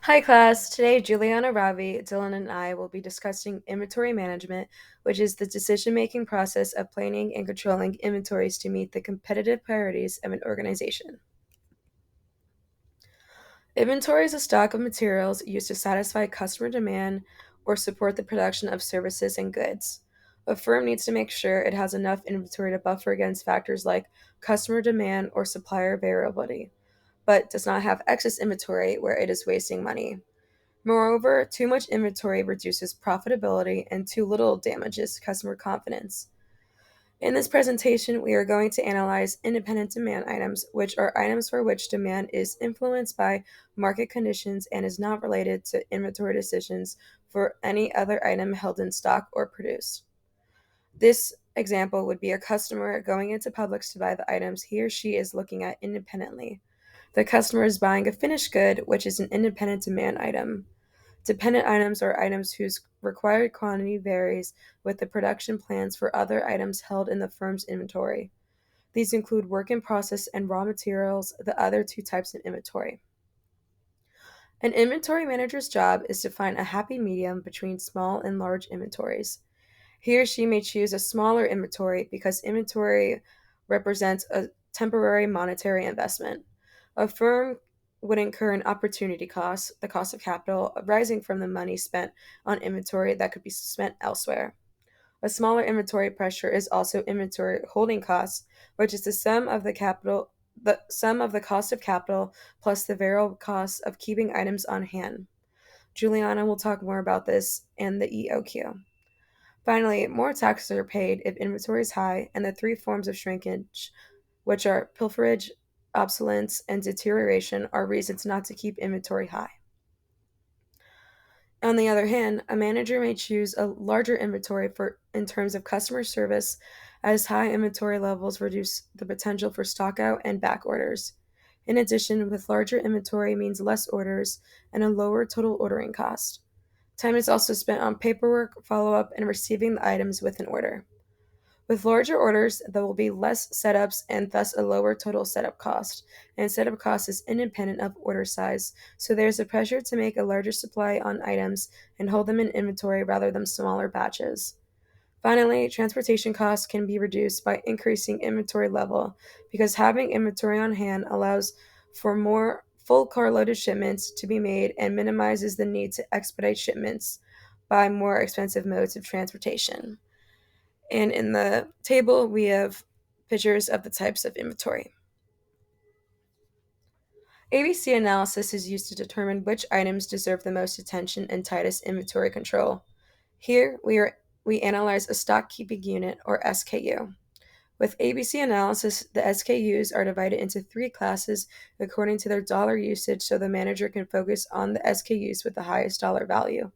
Hi class, today Juliana, Ravi, Dylan, and I will be discussing inventory management, which is the decision-making process of planning and controlling inventories to meet the competitive priorities of an organization. Inventory is a stock of materials used to satisfy customer demand or support the production of services and goods. A firm needs to make sure it has enough inventory to buffer against factors like customer demand or supplier variability, but does not have excess inventory where it is wasting money. Moreover, too much inventory reduces profitability and too little damages customer confidence. In this presentation, we are going to analyze independent demand items, which are items for which demand is influenced by market conditions and is not related to inventory decisions for any other item held in stock or produced. This example would be a customer going into Publix to buy the items he or she is looking at independently. The customer is buying a finished good, which is an independent demand item. Dependent items are items whose required quantity varies with the production plans for other items held in the firm's inventory. These include work in process and raw materials, the other two types of inventory. An inventory manager's job is to find a happy medium between small and large inventories. He or she may choose a smaller inventory because inventory represents a temporary monetary investment. A firm would incur an opportunity cost, the cost of capital, arising from the money spent on inventory that could be spent elsewhere. A smaller inventory pressure is also inventory holding costs, which is the sum of the cost of capital plus the variable cost of keeping items on hand. Juliana will talk more about this and the EOQ. Finally, more taxes are paid if inventory is high, and the three forms of shrinkage, which are pilferage, obsolescence, and deterioration, are reasons not to keep inventory high. On the other hand, a manager may choose a larger inventory in terms of customer service, as high inventory levels reduce the potential for stockout and back orders. In addition, with larger inventory means less orders and a lower total ordering cost. Time is also spent on paperwork, follow-up, and receiving the items with an order. With larger orders, there will be less setups and thus a lower total setup cost, and setup cost is independent of order size, so there's a pressure to make a larger supply on items and hold them in inventory rather than smaller batches. Finally, transportation costs can be reduced by increasing inventory level because having inventory on hand allows for more full carloaded shipments to be made and minimizes the need to expedite shipments by more expensive modes of transportation. And in the table, we have pictures of the types of inventory. ABC analysis is used to determine which items deserve the most attention and tightest inventory control. Here, we analyze a stock keeping unit, or SKU. With ABC analysis, the SKUs are divided into three classes according to their dollar usage so the manager can focus on the SKUs with the highest dollar value.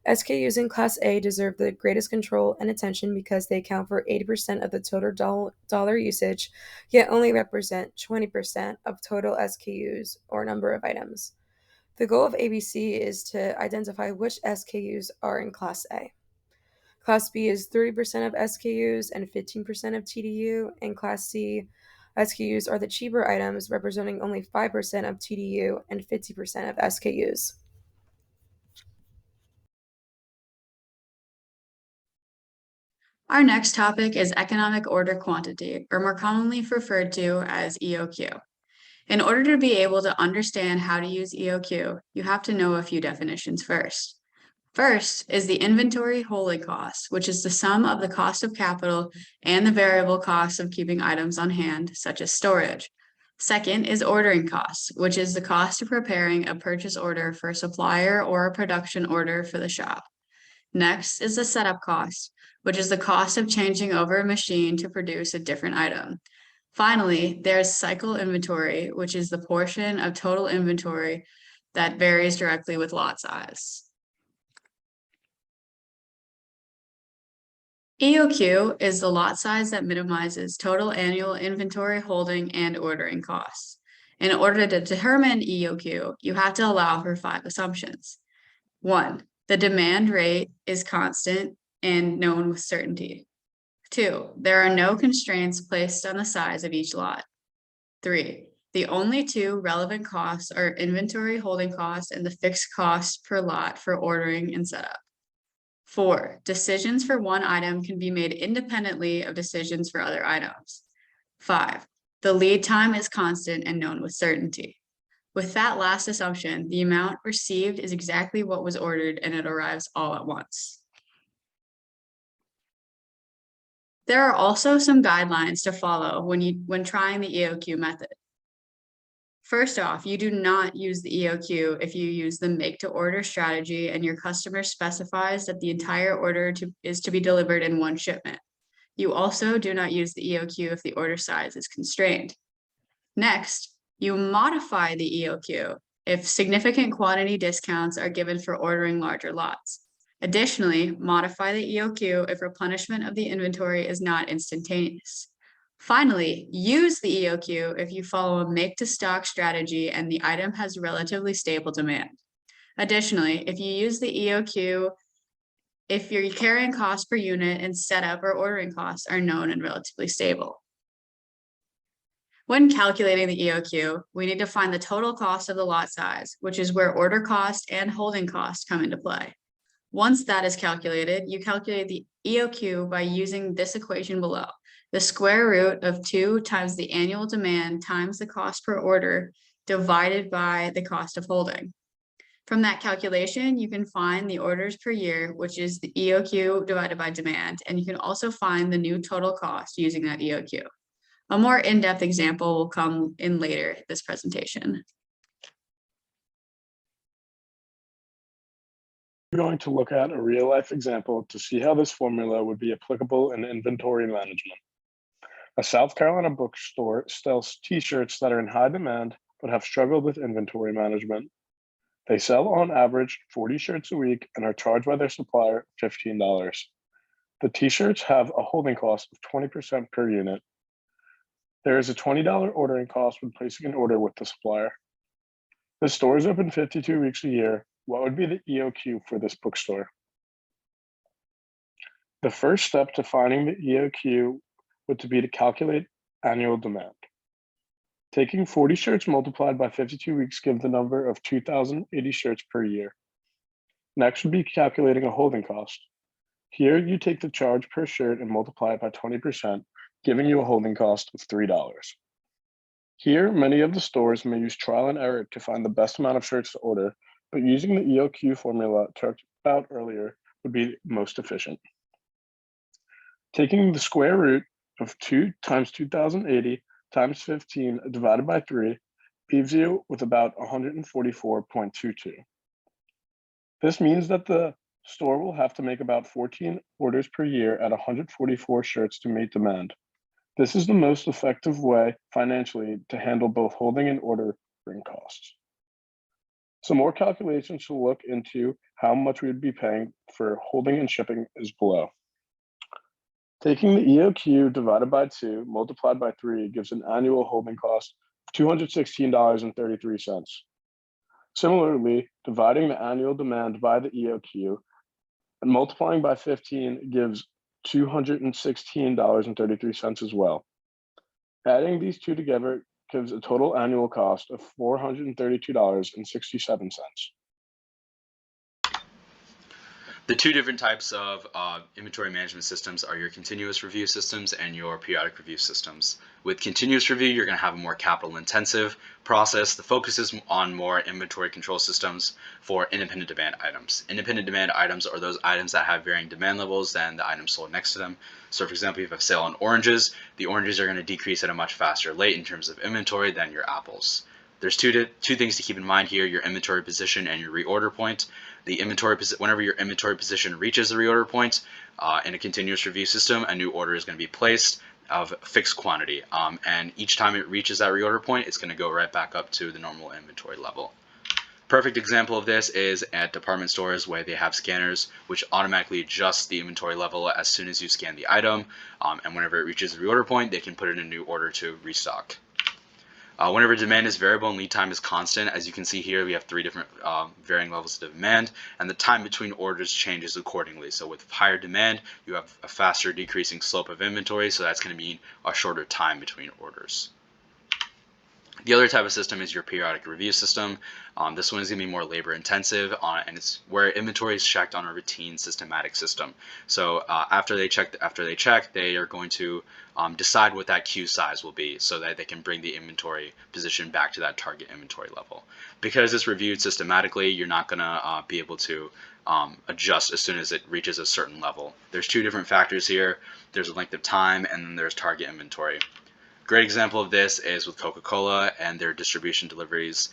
SKUs in Class A deserve the greatest control and attention because they account for 80% of the total dollar usage, yet only represent 20% of total SKUs or number of items. The goal of ABC is to identify which SKUs are in Class A. Class B is 30% of SKUs and 15% of TDU, and Class C SKUs are the cheaper items representing only 5% of TDU and 50% of SKUs. Our next topic is economic order quantity, or more commonly referred to as EOQ. In order to be able to understand how to use EOQ, you have to know a few definitions first. First is the inventory holding cost, which is the sum of the cost of capital and the variable cost of keeping items on hand, such as storage. Second is ordering costs, which is the cost of preparing a purchase order for a supplier or a production order for the shop. Next is the setup cost, which is the cost of changing over a machine to produce a different item. Finally, there's cycle inventory, which is the portion of total inventory that varies directly with lot size. EOQ is the lot size that minimizes total annual inventory holding and ordering costs. In order to determine EOQ, you have to allow for 5 assumptions. 1. The demand rate is constant and known with certainty. 2. There are no constraints placed on the size of each lot. 3. The only two relevant costs are inventory holding costs and the fixed cost per lot for ordering and setup. 4, decisions for one item can be made independently of decisions for other items. 5, the lead time is constant and known with certainty. With that last assumption, the amount received is exactly what was ordered and it arrives all at once. There are also some guidelines to follow when trying the EOQ method. First off, you do not use the EOQ if you use the make to order strategy and your customer specifies that the entire order is to be delivered in one shipment. You also do not use the EOQ if the order size is constrained. Next, you modify the EOQ if significant quantity discounts are given for ordering larger lots. Additionally, modify the EOQ if replenishment of the inventory is not instantaneous. Finally, use the EOQ if you follow a make-to-stock strategy and the item has relatively stable demand. Additionally, if you use the EOQ if your carrying cost per unit and setup or ordering costs are known and relatively stable. When calculating the EOQ, we need to find the total cost of the lot size, which is where order cost and holding cost come into play. Once that is calculated, you calculate the EOQ by using this equation below. The square root of 2 times the annual demand times the cost per order divided by the cost of holding. From that calculation, you can find the orders per year, which is the EOQ divided by demand, and you can also find the new total cost using that EOQ. A more in-depth example will come in later this presentation. We're going to look at a real-life example to see how this formula would be applicable in inventory management. A South Carolina bookstore sells t-shirts that are in high demand but have struggled with inventory management. They sell on average 40 shirts a week and are charged by their supplier $15. The t-shirts have a holding cost of 20% per unit. There is a $20 ordering cost when placing an order with the supplier. The store is open 52 weeks a year. What would be the EOQ for this bookstore? The first step to finding the EOQ would be to calculate annual demand. Taking 40 shirts multiplied by 52 weeks gives the number of 2,080 shirts per year. Next would be calculating a holding cost. Here you take the charge per shirt and multiply it by 20%, giving you a holding cost of $3. Here, many of the stores may use trial and error to find the best amount of shirts to order, but using the EOQ formula talked about earlier would be most efficient. Taking the square root of 2 times 2,080 times 15 divided by 3 leaves you with about 144.22. This means that the store will have to make about 14 orders per year at 144 shirts to meet demand. This is the most effective way financially to handle both holding and ordering costs. Some more calculations to look into how much we would be paying for holding and shipping is below. Taking the EOQ divided by 2 multiplied by 3 gives an annual holding cost of $216.33. Similarly, dividing the annual demand by the EOQ and multiplying by 15 gives $216.33 as well. Adding these two together gives a total annual cost of $432.67. The two different types of inventory management systems are your continuous review systems and your periodic review systems. With continuous review, you're going to have a more capital intensive process. The focus is on more inventory control systems for independent demand items. Independent demand items are those items that have varying demand levels than the items sold next to them. So for example, if you have a sale on oranges, the oranges are going to decrease at a much faster rate in terms of inventory than your apples. There's two things to keep in mind here: your inventory position and your reorder point. Whenever your inventory position reaches the reorder point in a continuous review system, a new order is going to be placed of fixed quantity, and each time it reaches that reorder point, it's going to go right back up to the normal inventory level. Perfect example of this is at department stores where they have scanners which automatically adjust the inventory level as soon as you scan the item, and whenever it reaches the reorder point, they can put in a new order to restock. Whenever demand is variable and lead time is constant, as you can see here, we have 3 different varying levels of demand, and the time between orders changes accordingly. So with higher demand, you have a faster decreasing slope of inventory, so that's going to mean a shorter time between orders. The other type of system is your periodic review system. This one is going to be more labor intensive, and it's where inventory is checked on a routine systematic system. So after they check, they are going to decide what that queue size will be, so that they can bring the inventory position back to that target inventory level. Because it's reviewed systematically, you're not going to be able to adjust as soon as it reaches a certain level. There's two different factors here. There's a length of time, and then there's target inventory. Great example of this is with Coca-Cola and their distribution deliveries.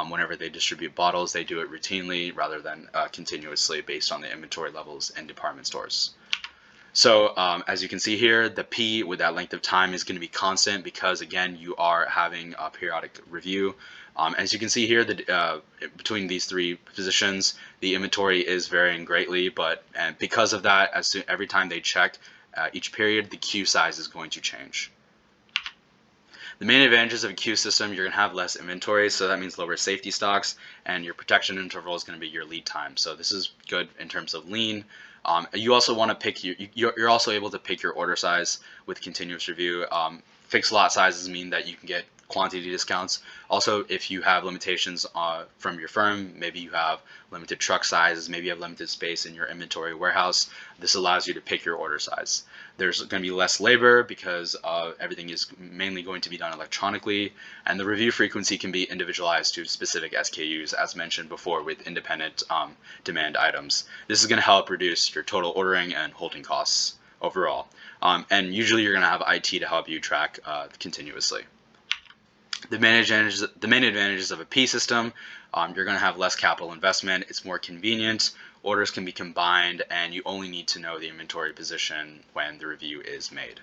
Whenever they distribute bottles, they do it routinely rather than continuously based on the inventory levels in department stores. So as you can see here, the P with that length of time is going to be constant because, again, you are having a periodic review. As you can see here, between these three positions, the inventory is varying greatly, and because of that, every time they check each period, the queue size is going to change. The main advantages of a queue system, you're going to have less inventory, so that means lower safety stocks, and your protection interval is going to be your lead time. So this is good in terms of lean. You also want to pick you're also able to pick your order size with continuous review. Fixed lot sizes mean that you can get quantity discounts. Also, if you have limitations from your firm, maybe you have limited truck sizes, maybe you have limited space in your inventory warehouse, this allows you to pick your order size. There's going to be less labor because everything is mainly going to be done electronically, and the review frequency can be individualized to specific SKUs, as mentioned before, with independent demand items. This is going to help reduce your total ordering and holding costs overall. And usually you're going to have IT to help you track continuously. The main advantages of a P system, you're going to have less capital investment, it's more convenient, orders can be combined, and you only need to know the inventory position when the review is made.